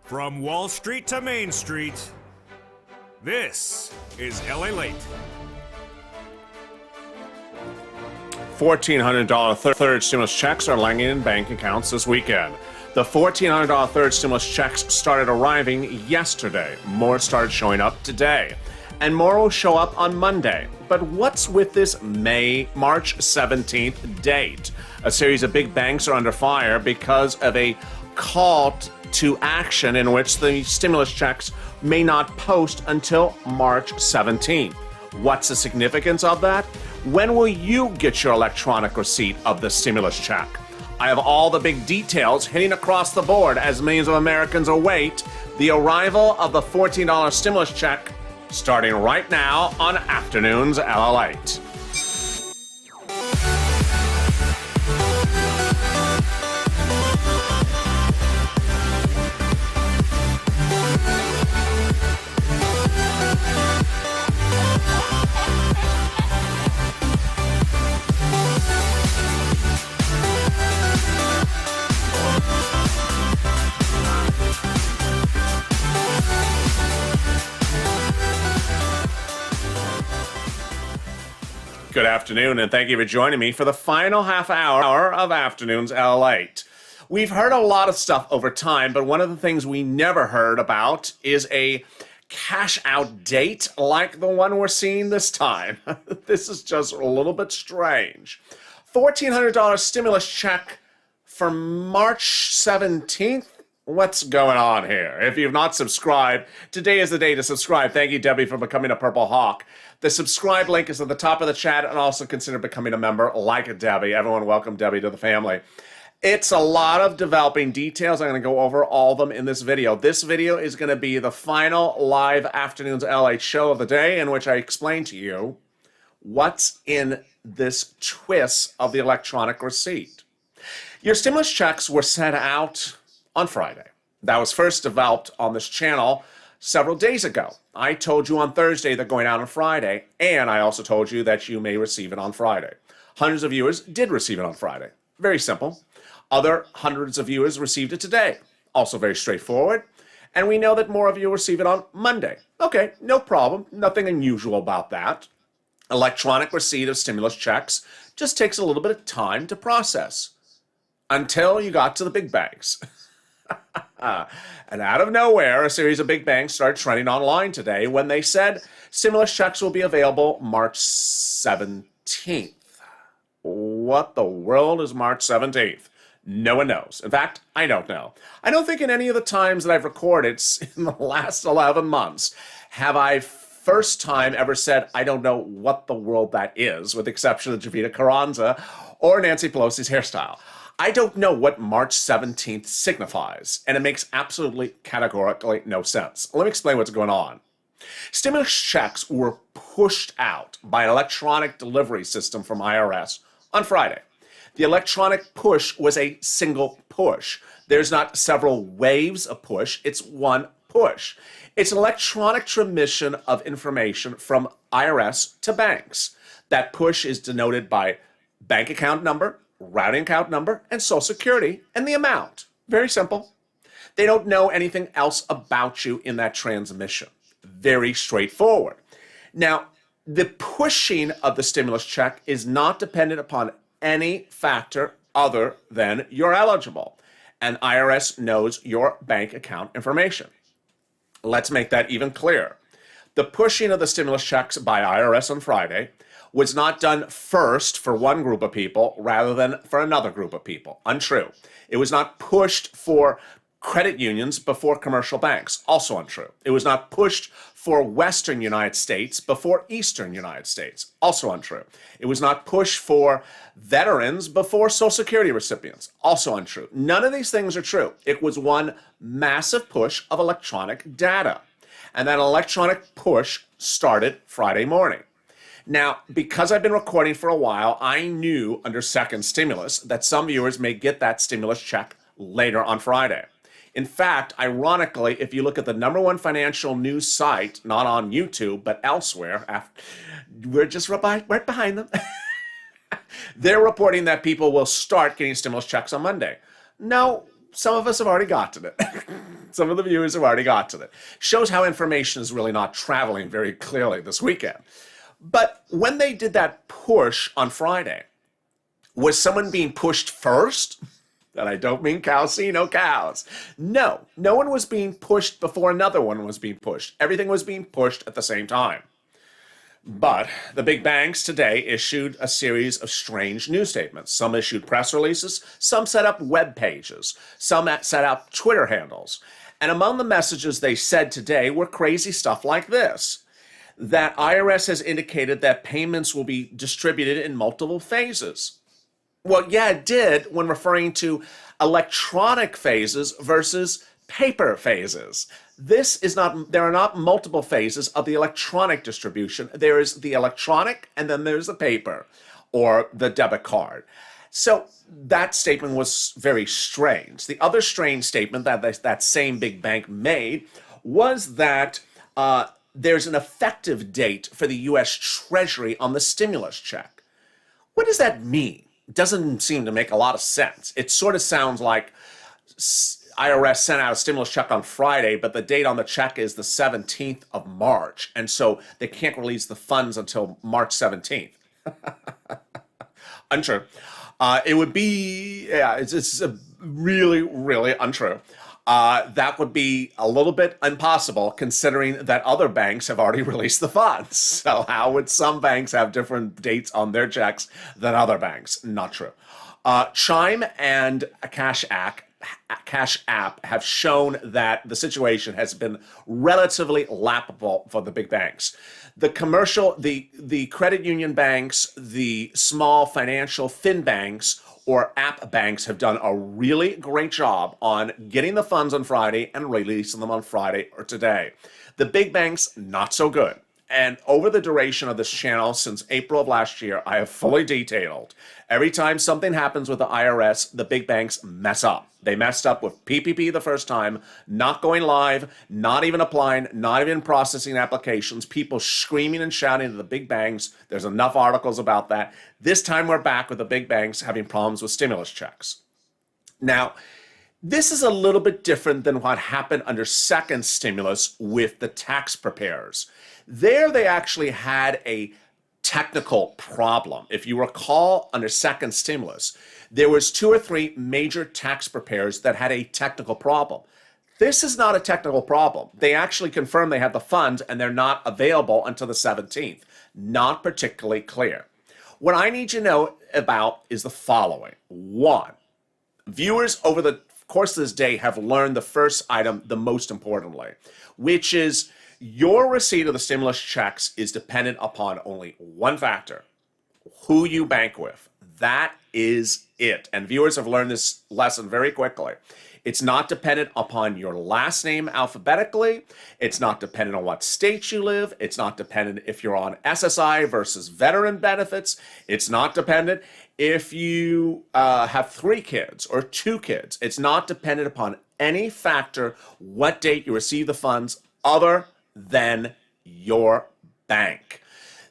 From Wall Street to Main Street, this is LALATE. $1,400 third stimulus checks are landing in bank accounts this weekend. The $1,400 third stimulus checks started arriving yesterday. More started showing up today. And more will show up on Monday. But what's with this March 17th date? A series of big banks are under fire because of a call to action in which the stimulus checks may not post until March 17th. What's the significance of that? When will you get your electronic receipt of the stimulus check? I have all the big details hitting across the board as millions of Americans await the arrival of the $14 stimulus check starting right now on Afternoons LALATE. Good afternoon, and thank you for joining me for the final half hour of Afternoons LALATE. We've heard a lot of stuff over time, but one of the things we never heard about is a cash-out date like the one we're seeing this time. This is just a little bit strange. $1,400 stimulus check for March 17th? What's going on here? If you've not subscribed, today is the day to subscribe. Thank you, Debbie, for becoming a Purple Hawk. The subscribe link is at the top of the chat, and also consider becoming a member like Debbie. Everyone welcome Debbie to the family. It's a lot of developing details. I'm going to go over all of them in this video. This video is going to be the final live Afternoons LA show of the day in which I explain to you what's in this twist of the electronic receipt. Your stimulus checks were sent out on Friday. That was first developed on this channel several days ago. I told you on Thursday they're going out on Friday, and I also told you that you may receive it on Friday. Hundreds of viewers did receive it on Friday. Very simple. Other hundreds of viewers received it today. Also very straightforward. And we know that more of you receive it on Monday. Okay, no problem. Nothing unusual about that. Electronic receipt of stimulus checks just takes a little bit of time to process until you got to the big banks. And out of nowhere, a series of big banks started trending online today when they said stimulus checks will be available March 17th. What the world is March 17th? No one knows. In fact, I don't know. I don't think in any of the times that I've recorded in the last 11 months have I first time ever said I don't know what the world that is, with the exception of Javita Carranza or Nancy Pelosi's hairstyle. I don't know what March 17th signifies, and it makes absolutely categorically no sense. Let me explain what's going on. Stimulus checks were pushed out by an electronic delivery system from IRS on Friday. The electronic push was a single push. There's not several waves of push, it's one push. It's an electronic transmission of information from IRS to banks. That push is denoted by bank account number, routing account number, and Social Security, and the amount. Very simple. They don't know anything else about you in that transmission. Very straightforward. Now, the pushing of the stimulus check is not dependent upon any factor other than you're eligible, and IRS knows your bank account information. Let's make that even clearer. The pushing of the stimulus checks by IRS on Friday was not done first for one group of people rather than for another group of people. Untrue. It was not pushed for credit unions before commercial banks. Also untrue. It was not pushed for Western United States before Eastern United States. Also untrue. It was not pushed for veterans before Social Security recipients. Also untrue. None of these things are true. It was one massive push of electronic data. And that electronic push started Friday morning. Now, because I've been recording for a while, I knew under second stimulus that some viewers may get that stimulus check later on Friday. In fact, ironically, if you look at the #1 financial news site, not on YouTube, but elsewhere, we're just right behind them. They're reporting that people will start getting stimulus checks on Monday. No, some of us have already gotten it. Some of the viewers have already got to it. Shows how information is really not traveling very clearly this weekend. But when they did that push on Friday, was someone being pushed first? And I don't mean cows see no cows. No one was being pushed before another one was being pushed. Everything was being pushed at the same time. But the big banks today issued a series of strange news statements. Some issued press releases, some set up web pages, some set up Twitter handles. And among the messages they said today were crazy stuff like this: that IRS has indicated that payments will be distributed in multiple phases. Well, yeah, it did when referring to electronic phases versus paper phases. There are not multiple phases of the electronic distribution. There is the electronic and then there's the paper or the debit card. So that statement was very strange. The other strange statement that same big bank made was that there's an effective date for the U.S. Treasury on the stimulus check. What does that mean? It doesn't seem to make a lot of sense. It sort of sounds like IRS sent out a stimulus check on Friday, but the date on the check is the 17th of March. And so they can't release the funds until March 17th. Untrue. It would be, it's really, really untrue. That would be a little bit impossible considering that other banks have already released the funds. So how would some banks have different dates on their checks than other banks? Not true. Chime and Cash App have shown that the situation has been relatively lappable for the big banks. The commercial, the credit union banks, the small financial fin banks or app banks have done a really great job on getting the funds on Friday and releasing them on Friday or today. The big banks, not so good. And over the duration of this channel since April of last year, I have fully detailed every time something happens with the IRS, the big banks mess up. They messed up with PPP the first time, not going live, not even applying, not even processing applications, people screaming and shouting at the big banks. There's enough articles about that. This time we're back with the big banks having problems with stimulus checks. Now, this is a little bit different than what happened under second stimulus with the tax preparers. There they actually had a technical problem. If you recall, under second stimulus, there was 2 or 3 major tax preparers that had a technical problem. This is not a technical problem. They actually confirmed they have the funds and they're not available until the 17th. Not particularly clear. What I need you to know about is the following. 1, viewers over the course of this day have learned the first item the most importantly, which is your receipt of the stimulus checks is dependent upon only one factor: who you bank with. That is it. And viewers have learned this lesson very quickly. It's not dependent upon your last name alphabetically. It's not dependent on what state you live. It's not dependent if you're on SSI versus veteran benefits. It's not dependent if you have 3 kids or 2 kids. It's not dependent upon any factor what date you receive the funds other than your bank.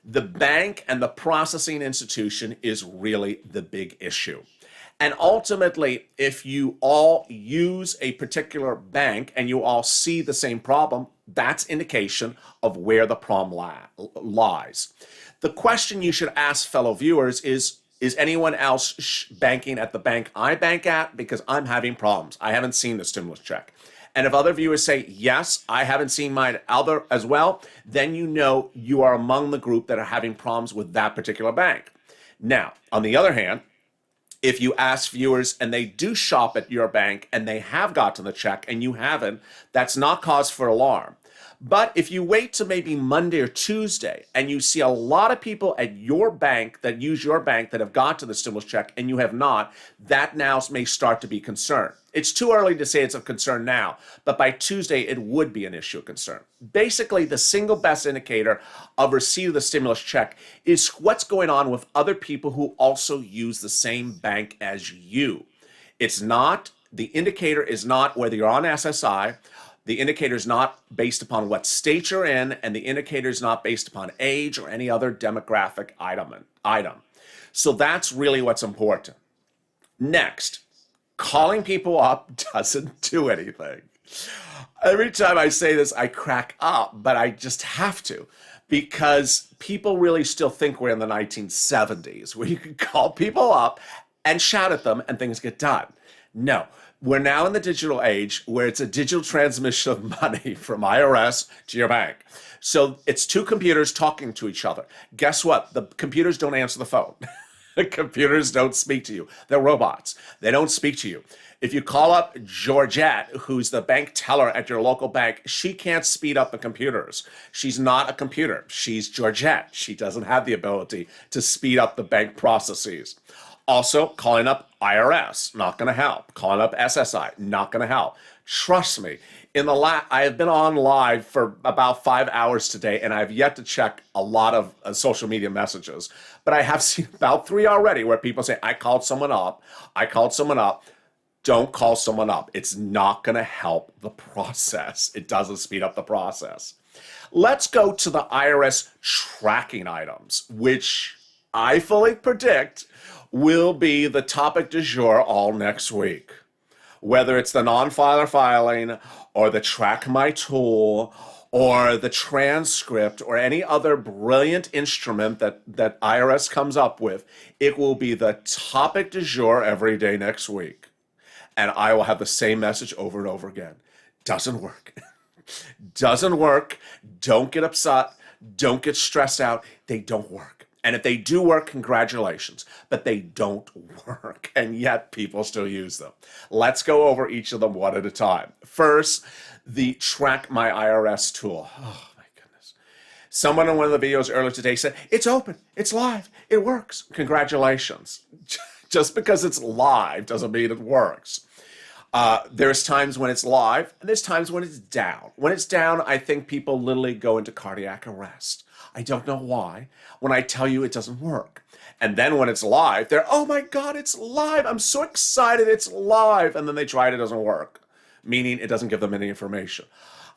The bank and the processing institution is really the big issue. And ultimately, if you all use a particular bank and you all see the same problem, that's indication of where the problem lies. The question you should ask fellow viewers is anyone else banking at the bank I bank at? Because I'm having problems. I haven't seen the stimulus check. And if other viewers say, yes, I haven't seen mine either as well, then you know you are among the group that are having problems with that particular bank. Now, on the other hand, if you ask viewers and they do shop at your bank and they have gotten the check and you haven't, that's not cause for alarm. But if you wait to maybe Monday or Tuesday and you see a lot of people at your bank that use your bank that have got to the stimulus check and you have not, that now may start to be concern. It's too early to say it's of concern now, but by Tuesday it would be an issue of concern. Basically, the single best indicator of receipt of the stimulus check is what's going on with other people who also use the same bank as you. The indicator is not whether you're on SSI. The indicator is not based upon what state you're in, and the indicator is not based upon age or any other demographic item. So that's really what's important. Next, calling people up doesn't do anything. Every time I say this, I crack up, but I just have to because people really still think we're in the 1970s where you can call people up and shout at them and things get done. No, we're now in the digital age where it's a digital transmission of money from IRS to your bank. So it's two computers talking to each other. Guess what? The computers don't answer the phone. The computers don't speak to you. They're robots. They don't speak to you. If you call up Georgette, who's the bank teller at your local bank, she can't speed up the computers. She's not a computer. She's Georgette. She doesn't have the ability to speed up the bank processes. Also, calling up IRS, not going to help. Calling up SSI, not going to help. Trust me, I have been on live for about 5 hours today, and I've yet to check a lot of social media messages. But I have seen about 3 already where people say, I called someone up. Don't call someone up. It's not going to help the process. It doesn't speed up the process. Let's go to the IRS tracking items, which I fully predict will be the topic du jour all next week. Whether it's the non-filer filing or the track my tool or the transcript or any other brilliant instrument that IRS comes up with, it will be the topic du jour every day next week. And I will have the same message over and over again. Doesn't work. Doesn't work. Don't get upset. Don't get stressed out. They don't work. And if they do work, congratulations. But they don't work. And yet people still use them. Let's go over each of them one at a time. First, the Track My IRS tool. Oh my goodness. Someone in one of the videos earlier today said, it's open. It's live. It works. Congratulations. Just because it's live doesn't mean it works. There's times when it's live, and there's times when it's down. When it's down, I think people literally go into cardiac arrest. I don't know why. When I tell you it doesn't work. And then when it's live, they're, oh my God, it's live. I'm so excited it's live. And then they try it, it doesn't work. Meaning it doesn't give them any information.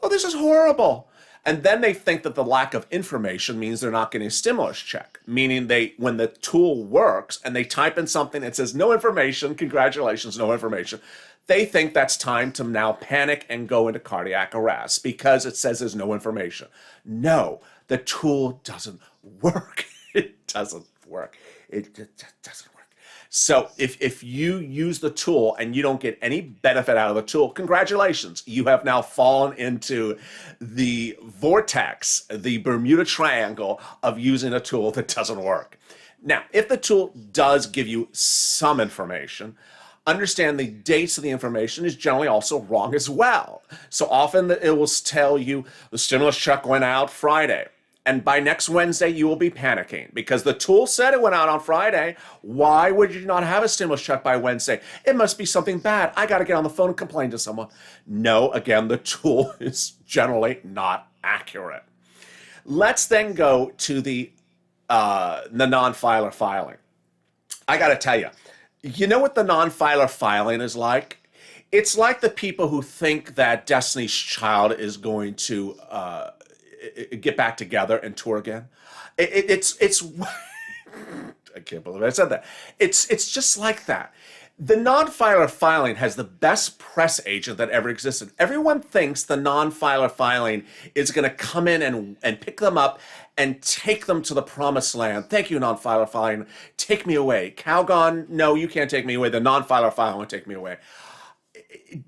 Oh, this is horrible. And then they think that the lack of information means they're not getting a stimulus check. Meaning when the tool works and they type in something that says no information, congratulations, no information, they think that's time to now panic and go into cardiac arrest because it says there's no information. No, the tool doesn't work. It doesn't work. It doesn't work. So if you use the tool and you don't get any benefit out of the tool, congratulations. You have now fallen into the vortex, the Bermuda Triangle of using a tool that doesn't work. Now, if the tool does give you some information, understand the dates of the information is generally also wrong as well. So often it will tell you the stimulus check went out Friday. And by next Wednesday, you will be panicking because the tool said it went out on Friday. Why would you not have a stimulus check by Wednesday? It must be something bad. I got to get on the phone and complain to someone. No, again, the tool is generally not accurate. Let's then go to the non-filer filing. I got to tell you, you know what the non-filer filing is like? It's like the people who think that Destiny's Child is going to get back together and tour again. It's I can't believe I said that. It's just like that. The non-filer filing has the best press agent that ever existed. Everyone thinks the non-filer filing is going to come in and pick them up and take them to the promised land. Thank you, non-filer filing. Take me away. Calgon, no, you can't take me away. The non-filer filing won't take me away.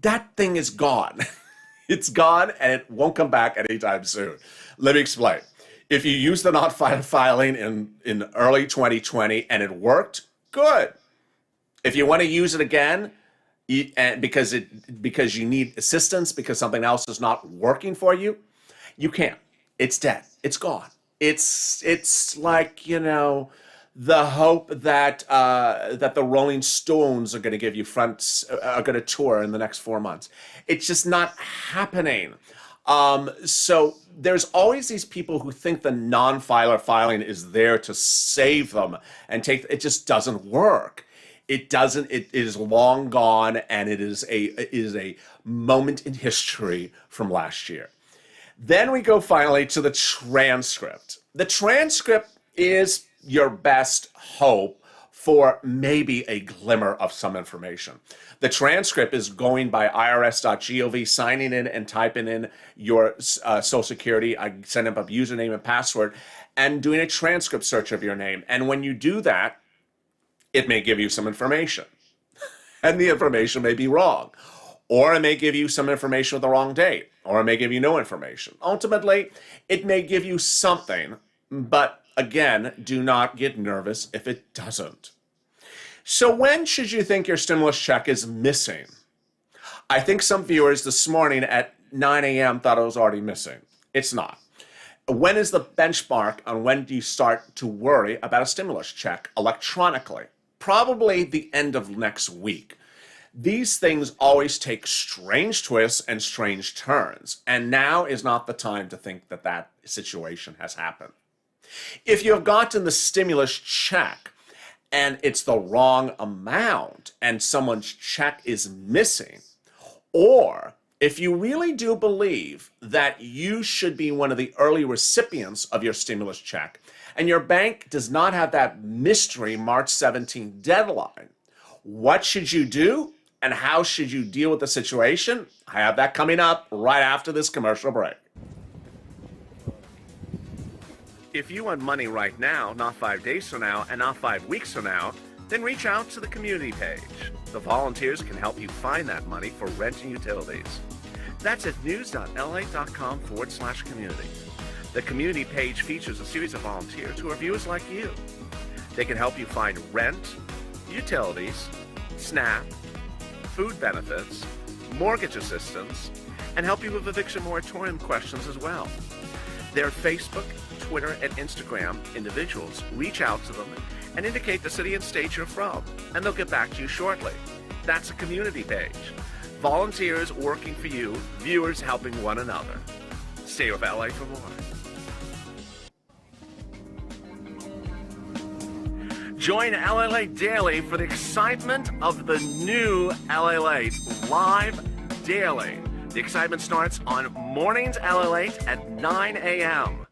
That thing is gone. It's gone, and it won't come back anytime soon. Let me explain. If you use the non-filer filing in early 2020 and it worked, good. If you want to use it again, because you need assistance because something else is not working for you, you can't. It's dead. It's gone. It's like, the hope that the Rolling Stones are going to give you are going to tour in the next 4 months. It's just not happening. So there's always these people who think the non-filer filing is there to save them and it just doesn't work. It doesn't. It is long gone, and it is a moment in history from last year. Then we go finally to the transcript. The transcript is your best hope for maybe a glimmer of some information. The transcript is going by irs.gov, signing in and typing in your social security, setting up a username and password, and doing a transcript search of your name. And when you do that, it may give you some information. And the information may be wrong. Or it may give you some information with the wrong date. Or it may give you no information. Ultimately, it may give you something, but again, do not get nervous if it doesn't. So when should you think your stimulus check is missing? I think some viewers this morning at 9 a.m. thought it was already missing. It's not. When is the benchmark on when do you start to worry about a stimulus check electronically? Probably the end of next week. These things always take strange twists and strange turns, and now is not the time to think that that situation has happened. If you have gotten the stimulus check and it's the wrong amount and someone's check is missing, or if you really do believe that you should be one of the early recipients of your stimulus check and your bank does not have that mystery March 17th deadline, what should you do and how should you deal with the situation? I have that coming up right after this commercial break. If you want money right now, not 5 days from now, and not 5 weeks from now, then reach out to the community page. The volunteers can help you find that money for rent and utilities. That's at news.lalate.com/community. The community page features a series of volunteers who are viewers like you. They can help you find rent, utilities, SNAP, food benefits, mortgage assistance, and help you with eviction moratorium questions as well. Their Facebook, Twitter, and Instagram individuals reach out to them and indicate the city and state you're from, and they'll get back to you shortly. That's a community page. Volunteers working for you, viewers helping one another. Stay with LA for more. Join LALATE Daily for the excitement of the new LALATE live daily. The excitement starts on Mornings LALATE at 9 a.m.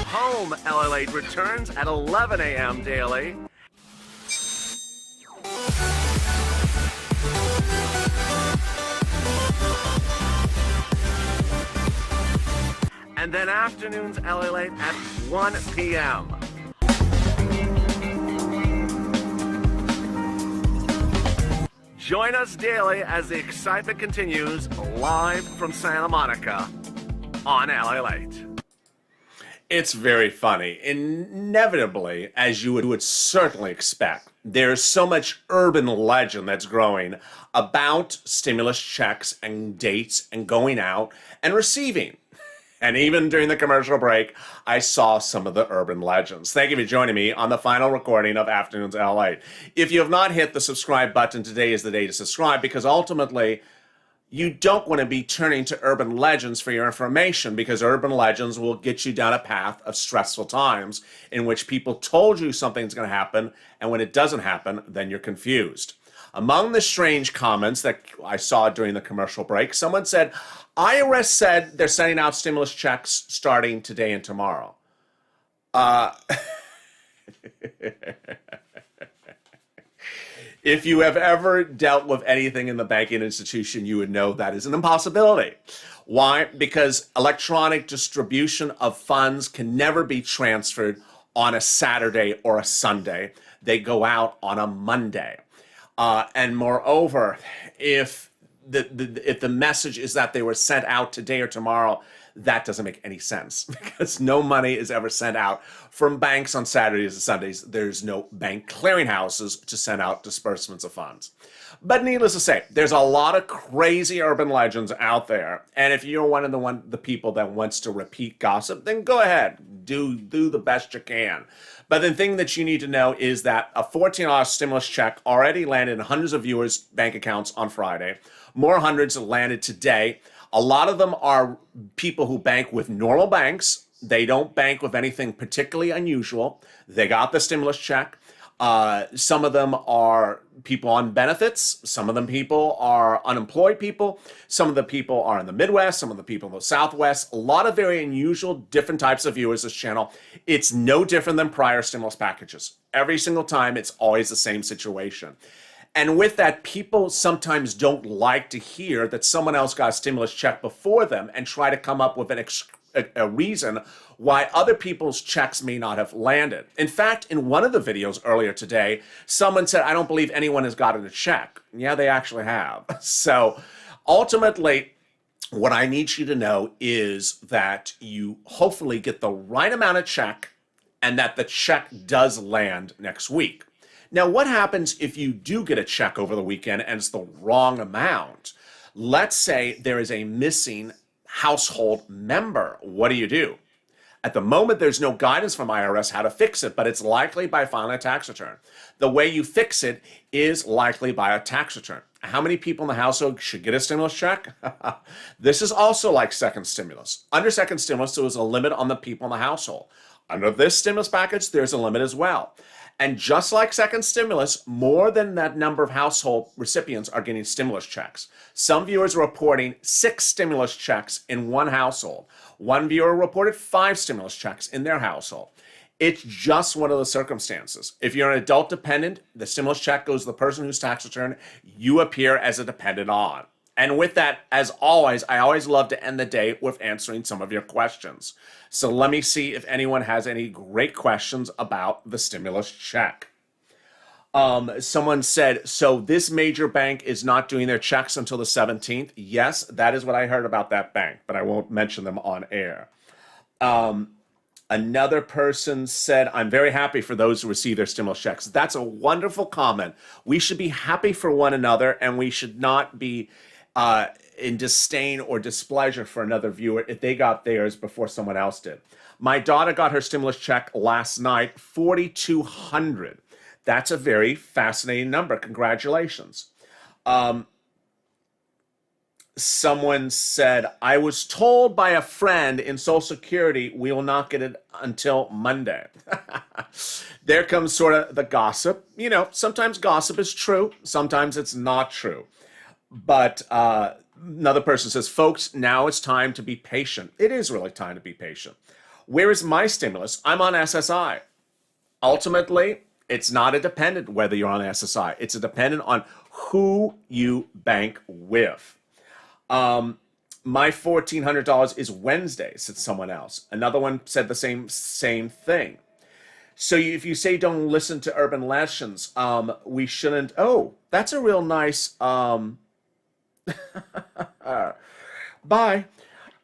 Home LALATE returns at 11 a.m. daily. And then Afternoons LALATE at 1 p.m. Join us daily as the excitement continues live from Santa Monica on LALATE. It's very funny. Inevitably, as you would certainly expect, there's so much urban legend that's growing about stimulus checks and dates and going out and receiving. And even during the commercial break, I saw some of the urban legends. Thank you for joining me on the final recording of Afternoons LA. If you have not hit the subscribe button, today is the day to subscribe, because ultimately, you don't want to be turning to urban legends for your information, because urban legends will get you down a path of stressful times in which people told you something's going to happen, and when it doesn't happen, then you're confused. Among the strange comments that I saw during the commercial break, someone said, IRS said they're sending out stimulus checks starting today and tomorrow. If you have ever dealt with anything in the banking institution, you would know that is an impossibility. Why? Because electronic distribution of funds can never be transferred on a Saturday or a Sunday. They go out on a Monday. And moreover, if the message is that they were sent out today or tomorrow, that doesn't make any sense, because no money is ever sent out from banks on Saturdays and Sundays. There's no bank clearinghouses to send out disbursements of funds. But needless to say, there's a lot of crazy urban legends out there. And if you're one of the people that wants to repeat gossip, then go ahead, do the best you can. But the thing that you need to know is that a $14 stimulus check already landed in hundreds of viewers' bank accounts on Friday. More hundreds landed today. A lot of them are people who bank with normal banks. They don't bank with anything particularly unusual. They got the stimulus check. Some of them are people on benefits. Some of them people are unemployed people. Some of the people are in the Midwest. Some of the people in the Southwest. A lot of very unusual, different types of viewers this channel. It's no different than prior stimulus packages. Every single time, it's always the same situation. And with that, people sometimes don't like to hear that someone else got a stimulus check before them and try to come up with a reason why other people's checks may not have landed. In fact, in one of the videos earlier today, someone said, I don't believe anyone has gotten a check. Yeah, they actually have. So ultimately, what I need you to know is that you hopefully get the right amount of check and that the check does land next week. Now, what happens if you do get a check over the weekend and it's the wrong amount? Let's say there is a missing household member. What do? At the moment, there's no guidance from IRS how to fix it, but it's likely by filing a tax return. The way you fix it is likely by a tax return. How many people in the household should get a stimulus check? This is also like second stimulus. Under second stimulus, there was a limit on the people in the household. Under this stimulus package, there's a limit as well. And just like second stimulus, more than that number of household recipients are getting stimulus checks. Some viewers are reporting 6 stimulus checks in one household. One viewer reported 5 stimulus checks in their household. It's just one of the circumstances. If you're an adult dependent, the stimulus check goes to the person whose tax return you appear as a dependent on. And with that, as always, I always love to end the day with answering some of your questions. So let me see if anyone has any great questions about the stimulus check. Someone said, so this major bank is not doing their checks until the 17th. Yes, that is what I heard about that bank, but I won't mention them on air. Another person said, I'm very happy for those who receive their stimulus checks. That's a wonderful comment. We should be happy for one another, and we should not be in disdain or displeasure for another viewer if they got theirs before someone else did. My daughter got her stimulus check last night, $4,200. That's a very fascinating number. Congratulations. Someone said, I was told by a friend in Social Security we will not get it until Monday. There comes sort of the gossip. You know, sometimes gossip is true, sometimes it's not true. But another person says, folks, now it's time to be patient. It is really time to be patient. Where is my stimulus? I'm on SSI. Ultimately, it's not a dependent whether you're on SSI. It's a dependent on who you bank with. My $1,400 is Wednesday, said someone else. Another one said the same thing. So if you say don't listen to urban legends, we shouldn't. Oh, that's a real nice. Bye.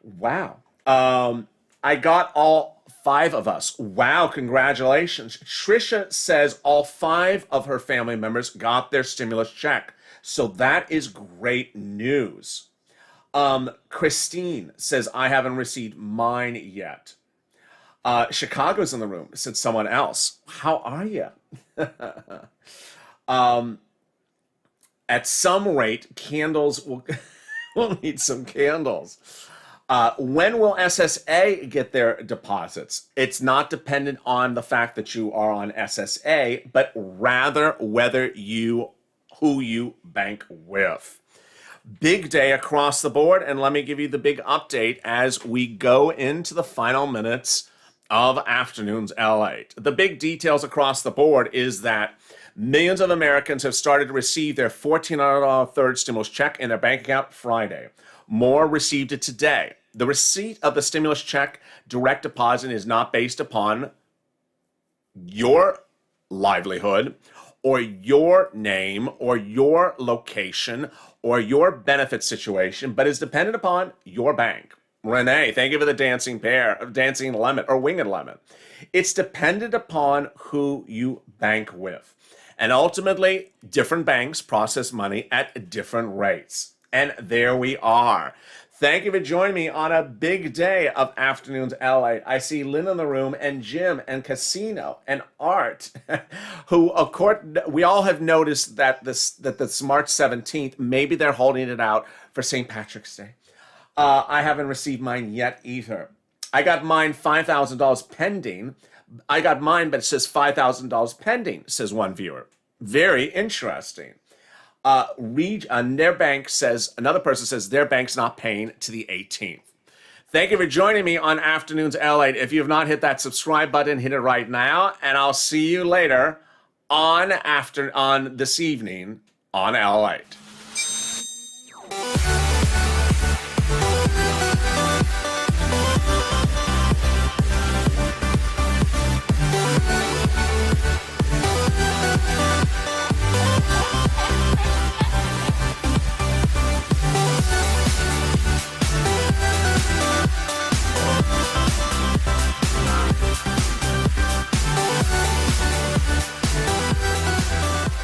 Wow. I got all 5 of us. Wow, congratulations. Trisha says all 5 of her family members got their stimulus check. So that is great news. Christine says, I haven't received mine yet. Chicago's in the room, said someone else. How are you? At some rate, candles will we'll need some candles. When will SSA get their deposits? It's not dependent on the fact that you are on SSA, but rather who you bank with. Big day across the board, and let me give you the big update as we go into the final minutes of afternoon's LALATE. The big details across the board is that millions of Americans have started to receive their $1,400 third stimulus check in their bank account Friday. More received it today. The receipt of the stimulus check direct deposit is not based upon your livelihood or your name or your location or your benefit situation, but is dependent upon your bank. Renee, thank you for the dancing lemon or winged lemon. It's dependent upon who you bank with. And ultimately, different banks process money at different rates. And there we are. Thank you for joining me on a big day of afternoon's LALATE. I see Lynn in the room and Jim and Casino and Art, who, of course, we all have noticed that this March 17th, maybe they're holding it out for St. Patrick's Day. I haven't received mine yet either. I got mine $5,000 pending. I got mine, but it says $5,000 pending, says one viewer. Very interesting. Their bank says, another person says their bank's not paying to the 18th. Thank you for joining me on Afternoons LALATE. If you have not hit that subscribe button, hit it right now, and I'll see you later on this evening on LALATE.